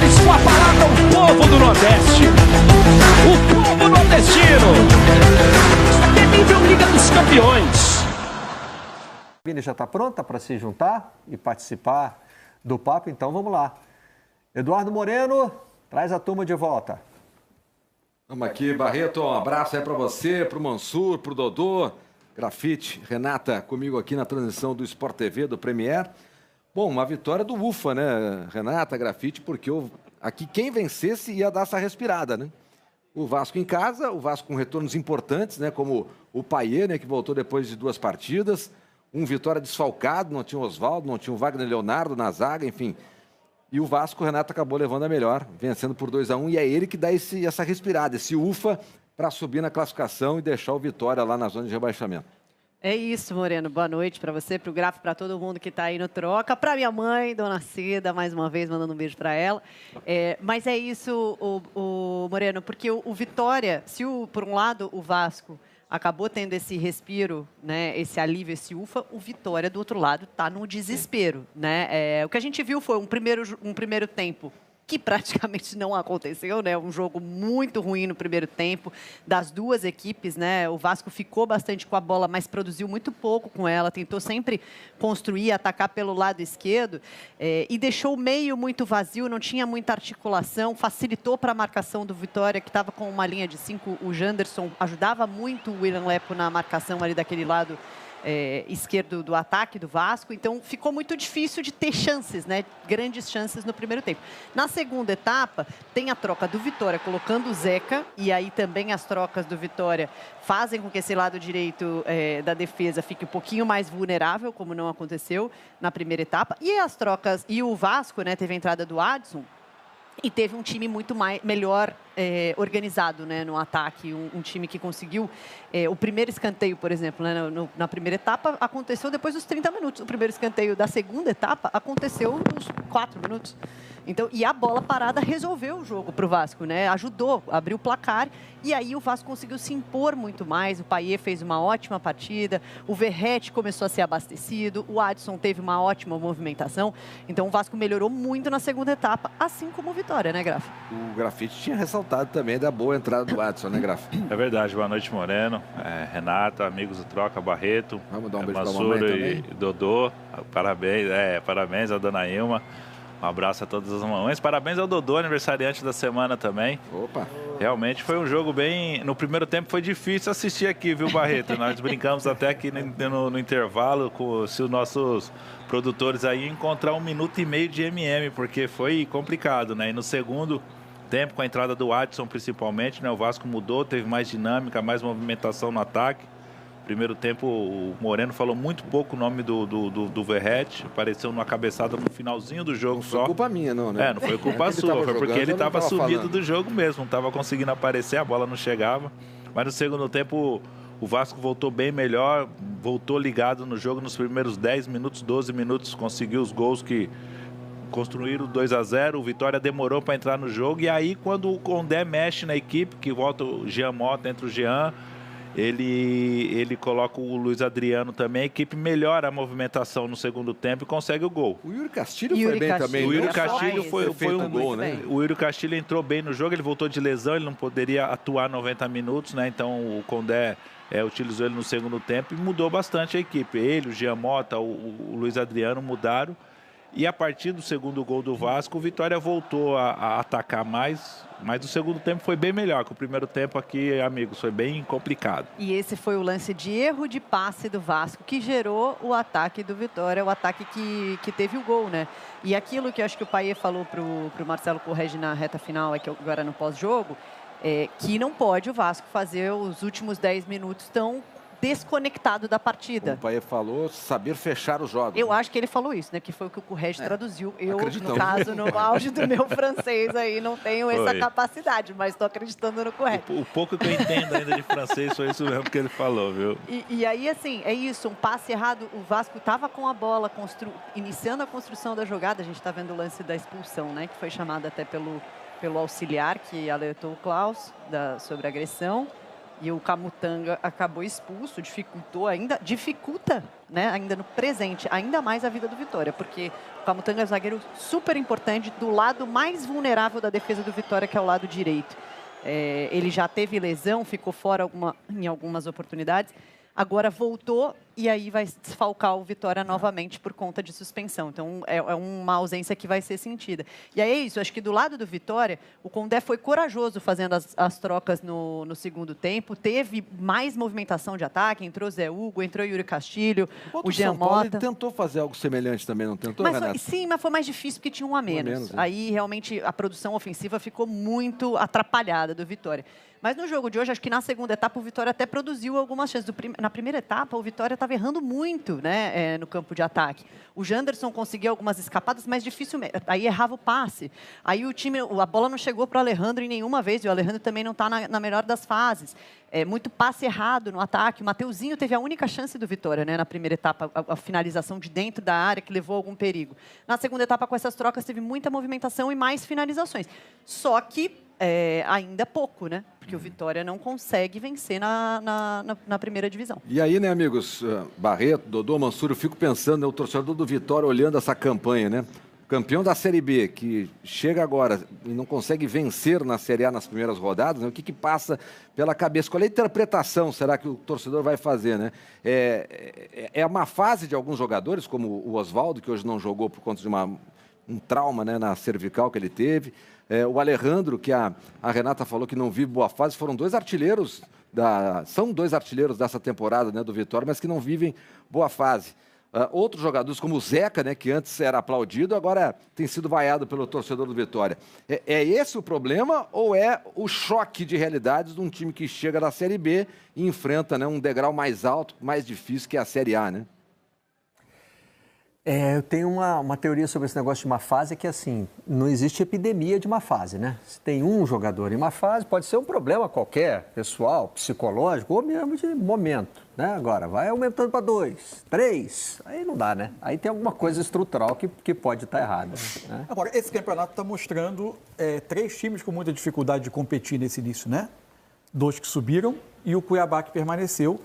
Faz com a parada o povo do Nordeste. O povo nordestino. Isso aqui é nível Liga dos Campeões. A Vini já está pronta para se juntar e participar do papo, então vamos lá. Eduardo Moreno, traz a turma de volta. Vamos aqui, Barreto, um abraço aí para você, para o Mansur, para o Dodô, Grafite, Renata, comigo aqui na transmissão do Sport TV, do Premier. Bom, uma vitória do UFA, né, Renata, Grafite, porque aqui quem vencesse ia dar essa respirada, né? O Vasco em casa, o Vasco com retornos importantes, né, como o Payet, né, que voltou depois de 2 partidas, Vitória desfalcado, não tinha o Oswaldo, não tinha o Wagner Leonardo na zaga, enfim. E o Vasco, o Renato acabou levando a melhor, vencendo por 2-1, e é ele que dá essa respirada, esse ufa, para subir na classificação e deixar o Vitória lá na zona de rebaixamento. É isso, Moreno. Boa noite para você, para o Grafo, para todo mundo que está aí no Troca. Para minha mãe, Dona Cida, mais uma vez, mandando um beijo para ela. Mas é isso, o Moreno, porque o Vitória, se por um lado o Vasco acabou tendo esse respiro, né, esse alívio, esse ufa, o Vitória, do outro lado, está no desespero, né? O que a gente viu foi um primeiro tempo que praticamente não aconteceu, né? Um jogo muito ruim no primeiro tempo das duas equipes, né? O Vasco ficou bastante com a bola, mas produziu muito pouco com ela, tentou sempre construir, atacar pelo lado esquerdo e deixou o meio muito vazio, não tinha muita articulação, facilitou para a marcação do Vitória, que estava com uma linha de 5, o Janderson ajudava muito o William Lepo na marcação ali daquele lado esquerdo do ataque do Vasco, então ficou muito difícil de ter chances, né? Grandes chances no primeiro tempo. Na segunda etapa, tem a troca do Vitória colocando o Zeca, e aí também as trocas do Vitória fazem com que esse lado direito da defesa fique um pouquinho mais vulnerável, como não aconteceu na primeira etapa. E as trocas, e o Vasco, né, teve a entrada do Adson, e teve um time muito melhor organizado, né, no ataque, um time que conseguiu o primeiro escanteio, por exemplo, né, na primeira etapa aconteceu depois dos 30 minutos. O primeiro escanteio da segunda etapa aconteceu nos 4 minutos. Então, e a bola parada resolveu o jogo para o Vasco, né? Ajudou, abriu o placar e aí o Vasco conseguiu se impor muito mais. O Payet fez uma ótima partida, o Verratti começou a ser abastecido, o Adson teve uma ótima movimentação. Então o Vasco melhorou muito na segunda etapa, assim como o Vitória, né, Graf? O Grafite tinha ressaltado também da boa entrada do Adson, né, Graf? É verdade. Boa noite, Moreno, Renata, amigos do Troca, Barreto, vamos dar um beijo Mansur pra e Dodô. Parabéns, parabéns à dona Ilma. Um abraço a todas as mamães. Parabéns ao Dodô, aniversariante da semana também. Opa! Realmente foi um jogo bem... No primeiro tempo foi difícil assistir aqui, viu, Barreto? Nós brincamos até aqui no intervalo se os nossos produtores aí encontrar 1 minuto e meio de MM, porque foi complicado, né? E no segundo tempo, com a entrada do Adson principalmente, né? O Vasco mudou, teve mais dinâmica, mais movimentação no ataque. Primeiro tempo, o Moreno falou muito pouco o nome do Verratti, apareceu numa cabeçada no finalzinho do jogo só. Não foi culpa minha, não, né? Não foi culpa sua, foi porque ele estava sumido do jogo mesmo, não estava conseguindo aparecer, a bola não chegava. Mas no segundo tempo, o Vasco voltou bem melhor, voltou ligado no jogo nos primeiros 10 minutos, 12 minutos, conseguiu os gols que construíram 2-0, o Vitória demorou para entrar no jogo, e aí quando o Condé mexe na equipe, que volta o Jean Mota, entra o Jean, ele coloca o Luiz Adriano também, a equipe melhora a movimentação no segundo tempo e consegue o gol. O Yuri Castilho foi bem também. O Yuri Castilho foi um gol, né? O Yuri Castilho entrou bem no jogo, ele voltou de lesão, ele não poderia atuar 90 minutos, né? Então o Condé utilizou ele no segundo tempo e mudou bastante a equipe. Ele, o Jean Mota, o Luiz Adriano mudaram. E a partir do segundo gol do Vasco, o Vitória voltou a atacar mais, mas o segundo tempo foi bem melhor que o primeiro tempo aqui, amigos, foi bem complicado. E esse foi o lance de erro de passe do Vasco que gerou o ataque do Vitória, o ataque que teve o gol, né? E aquilo que eu acho que o Payet falou pro Marcelo Correge na reta final, aqui agora no pós-jogo, que não pode o Vasco fazer os últimos 10 minutos tão desconectado da partida. O Payet falou saber fechar os jogos. Eu acho que ele falou isso, né? Que foi o que o Correge traduziu. Eu, no caso, no auge do meu francês aí, não tenho essa capacidade, mas estou acreditando no Correge. O pouco que eu entendo ainda de francês foi isso mesmo que ele falou, viu? E aí, assim, é isso, um passe errado. O Vasco estava com a bola, iniciando a construção da jogada. A gente está vendo o lance da expulsão, né? Que foi chamado até pelo auxiliar, que alertou o Klaus sobre a agressão. E o Camutanga acabou expulso, dificulta, né, ainda no presente, ainda mais a vida do Vitória, porque o Camutanga é um zagueiro super importante do lado mais vulnerável da defesa do Vitória, que é o lado direito. Ele já teve lesão, ficou fora em algumas oportunidades, agora voltou e aí vai desfalcar o Vitória novamente por conta de suspensão. Então, é uma ausência que vai ser sentida. E aí é isso, acho que do lado do Vitória, o Condé foi corajoso fazendo as trocas no segundo tempo, teve mais movimentação de ataque, entrou Zé Hugo, entrou Yuri Castilho, o Jean Mota. Ele tentou fazer algo semelhante também, não tentou, Renato? Sim, mas foi mais difícil porque tinha um a menos. Aí, realmente, a produção ofensiva ficou muito atrapalhada do Vitória. Mas no jogo de hoje, acho que na segunda etapa o Vitória até produziu algumas chances. Na primeira etapa, o Vitória estava errando muito, né, no campo de ataque. O Janderson conseguiu algumas escapadas, mas dificilmente. Aí errava o passe. Aí a bola não chegou para o Alejandro em nenhuma vez, e o Alejandro também não está na melhor das fases. Muito passe errado no ataque. O Mateuzinho teve a única chance do Vitória, né, na primeira etapa, a finalização de dentro da área, que levou algum perigo. Na segunda etapa, com essas trocas, teve muita movimentação e mais finalizações. Só que ainda pouco, né? Porque o Vitória não consegue vencer na primeira divisão. E aí, né, amigos, Barreto, Dodô, Mansur, eu fico pensando, né, o torcedor do Vitória olhando essa campanha, né? Campeão da Série B, que chega agora e não consegue vencer na Série A nas primeiras rodadas, né? O que passa pela cabeça? Qual é a interpretação será que o torcedor vai fazer, né? É uma fase de alguns jogadores, como o Oswaldo, que hoje não jogou por conta de um trauma, né, na cervical que ele teve. O Alejandro, que a Renata falou que não vive boa fase, são dois artilheiros dessa temporada, né, do Vitória, mas que não vivem boa fase. Outros jogadores, como o Zeca, né, que antes era aplaudido, agora tem sido vaiado pelo torcedor do Vitória. É esse o problema ou é o choque de realidades de um time que chega da Série B e enfrenta, né, um degrau mais alto, mais difícil, que é a Série A, né? Eu tenho uma teoria sobre esse negócio de má fase, que assim, não existe epidemia de má fase, né? Se tem um jogador em má fase, pode ser um problema qualquer, pessoal, psicológico, ou mesmo de momento, né? Agora, vai aumentando para 2, 3, aí não dá, né? Aí tem alguma coisa estrutural que pode estar errada, né? Agora, esse campeonato está mostrando 3 times com muita dificuldade de competir nesse início, né? 2 que subiram e o Cuiabá que permaneceu.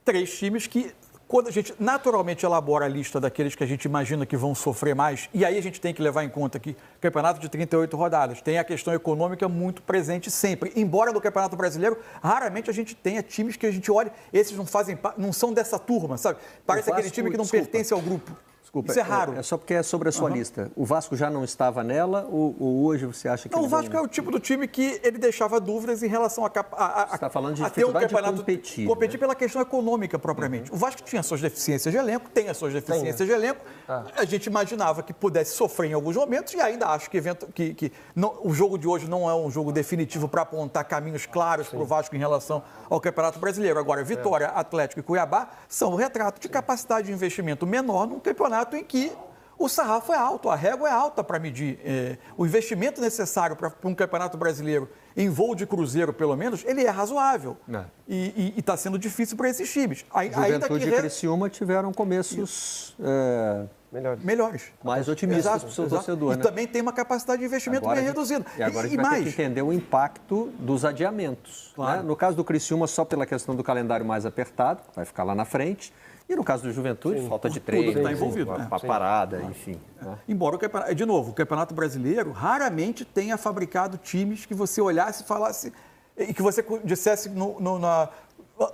3 times que... Quando a gente naturalmente elabora a lista daqueles que a gente imagina que vão sofrer mais, e aí a gente tem que levar em conta que campeonato de 38 rodadas tem a questão econômica muito presente sempre. Embora no Campeonato Brasileiro, raramente a gente tenha times que a gente olha, esses não são dessa turma, sabe? Parece aquele time que não pertence ao grupo. Desculpa, isso é raro. É só porque é sobre a sua lista. O Vasco já não estava nela ou hoje você acha que... Não, o Vasco é o tipo do time que ele deixava dúvidas em relação Você está falando de ter um campeonato de competir. Competir, né? Pela questão econômica propriamente. O Vasco tinha suas deficiências de elenco, tem as suas deficiências de elenco. A gente imaginava que pudesse sofrer em alguns momentos e ainda acho que o jogo de hoje não é um jogo definitivo para apontar caminhos claros para o Vasco em relação ao Campeonato Brasileiro. Agora, Vitória, Atlético e Cuiabá são o retrato de capacidade de investimento menor num campeonato em que o sarrafo é alto, a régua é alta para medir. O investimento necessário para um campeonato brasileiro, em voo de cruzeiro pelo menos, ele é razoável. E está sendo difícil para esses times. Juventude e Criciúma tiveram começos melhores. Mais otimistas para o seu torcedor. E também tem uma capacidade de investimento bem reduzida. E agora a gente vai ter que entender o impacto dos adiamentos. Claro. Né? No caso do Criciúma, só pela questão do calendário mais apertado, vai ficar lá na frente. E no caso do Juventude, falta de treino, tudo que está envolvido, uma parada, enfim. Né? Embora o Campeonato Brasileiro raramente tenha fabricado times que você olhasse e falasse, e que você dissesse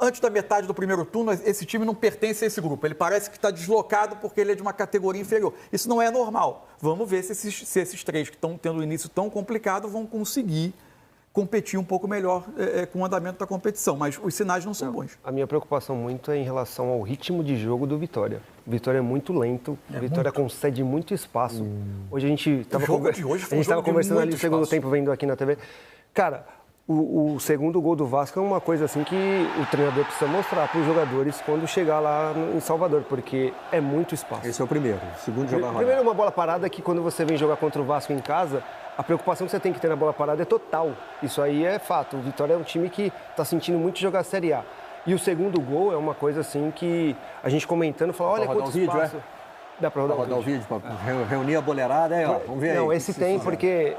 antes da metade do primeiro turno, esse time não pertence a esse grupo. Ele parece que está deslocado porque ele é de uma categoria inferior. Isso não é normal. Vamos ver se esses 3 que estão tendo um início tão complicado vão conseguir competir um pouco melhor com o andamento da competição, mas os sinais não são bons. A minha preocupação muito é em relação ao ritmo de jogo do Vitória. O Vitória é muito lento, o Vitória concede muito espaço. Hoje a gente estava conversando ali no segundo tempo, vendo aqui na TV. Cara, o segundo gol do Vasco é uma coisa assim que o treinador precisa mostrar para os jogadores quando chegar lá em Salvador, porque é muito espaço. Esse é o primeiro. O segundo jogar primeiro, uma bola parada que quando você vem jogar contra o Vasco em casa, a preocupação que você tem que ter na bola parada é total. Isso aí é fato. O Vitória é um time que está sentindo muito jogar a Série A. E o segundo gol é uma coisa assim que a gente comentando, fala, olha quanto espaço... Dá para rodar o vídeo, para reunir a boleirada, aí, ó, vamos ver aí. Não, esse tem, porque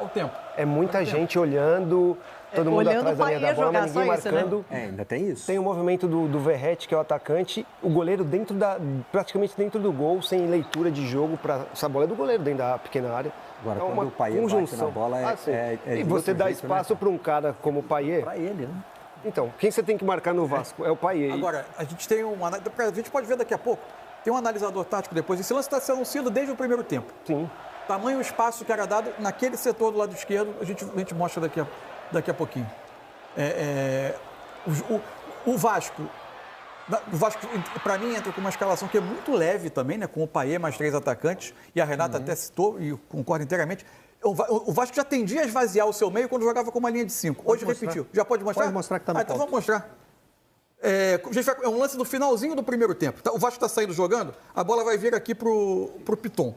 é muita gente olhando, todo mundo atrás da linha da bola, mas ninguém marcando. Né? Ainda tem isso. Tem o movimento do Verratti, que é o atacante, o goleiro praticamente dentro do gol, sem leitura de jogo, essa bola é do goleiro dentro da pequena área. Agora, quando o Payet bate na bola, e você dá espaço para um cara como o Payet. Para ele, né? Então, quem você tem que marcar no Vasco é o Payet. Agora, a gente tem a gente pode ver daqui a pouco, tem um analisador tático depois. Esse lance está sendo anunciado desde o primeiro tempo. Sim. Tamanho espaço que era dado naquele setor do lado esquerdo, a gente mostra daqui a pouquinho. O Vasco, para mim, entra com uma escalação que é muito leve também, né? Com o Payet mais 3 atacantes, e a Renata até citou, e eu concordo inteiramente. O Vasco já tendia a esvaziar o seu meio quando jogava com uma linha de 5. Hoje repetiu. Já pode mostrar? Pode mostrar que está no então vamos mostrar. É um lance do finalzinho do primeiro tempo. O Vasco está saindo jogando, a bola vai vir aqui pro Piton.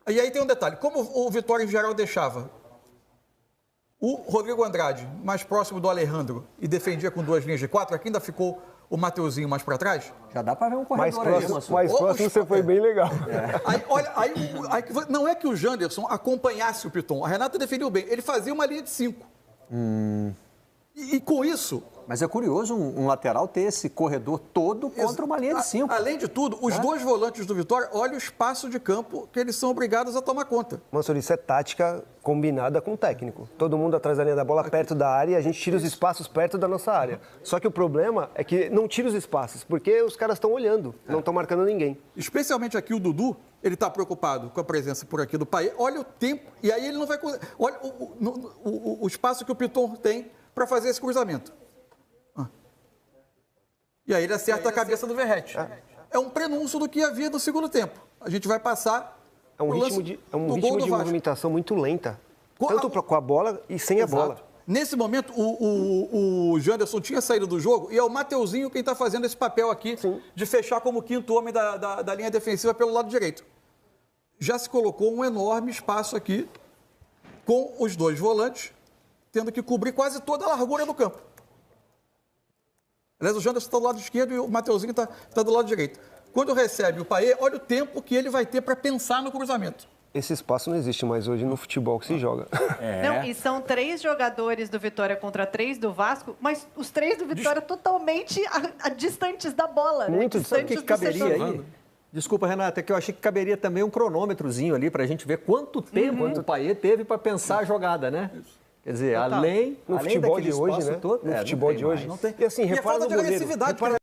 E aí tem um detalhe. Como o Vitória, em geral, deixava o Rodrigo Andrade mais próximo do Alejandro e defendia com 2 linhas de 4, aqui ainda ficou o Mateuzinho mais para trás. Já dá para ver um corredor mais próximo você foi bem legal. Aí, não é que o Janderson acompanhasse o Piton. A Renata defendeu bem. Ele fazia uma linha de 5. E com isso... Mas é curioso um lateral ter esse corredor todo contra uma linha de 5. Além de tudo, os dois volantes do Vitória, olha o espaço de campo que eles são obrigados a tomar conta. Mansur, isso é tática combinada com o técnico. Todo mundo atrás da linha da bola, perto da área, e a gente tira os espaços perto da nossa área. Só que o problema é que não tira os espaços, porque os caras estão olhando, não estão marcando ninguém. Especialmente aqui o Dudu, ele está preocupado com a presença por aqui do Payet. Olha o tempo, e aí ele não vai... Olha o espaço que o Piton tem para fazer esse cruzamento. E aí ele acerta a cabeça do Verratti. É um prenúncio do que havia no segundo tempo. A gente vai passar... É um ritmo de movimentação muito lenta. Tanto com a bola e sem a bola. Nesse momento, o Janderson tinha saído do jogo e é o Mateuzinho quem está fazendo esse papel aqui de fechar como 5º homem da linha defensiva pelo lado direito. Já se colocou um enorme espaço aqui com os 2 volantes tendo que cobrir quase toda a largura do campo. Aliás, o Janderson está do lado esquerdo e o Mateuzinho está do lado direito. Quando recebe o Payet, olha o tempo que ele vai ter para pensar no cruzamento. Esse espaço não existe mais hoje no futebol que se joga. Não, e são 3 jogadores do Vitória contra 3 do Vasco, mas os 3 do Vitória totalmente distantes da bola. Muito distantes que caberia aí. Desculpa, Renata, é que eu achei que caberia também um cronômetrozinho ali para a gente ver quanto tempo o Payet teve para pensar a jogada, né? Quer dizer, além no futebol de hoje, né? Todo, no futebol de hoje. Não tem. E assim, repara no goleiro.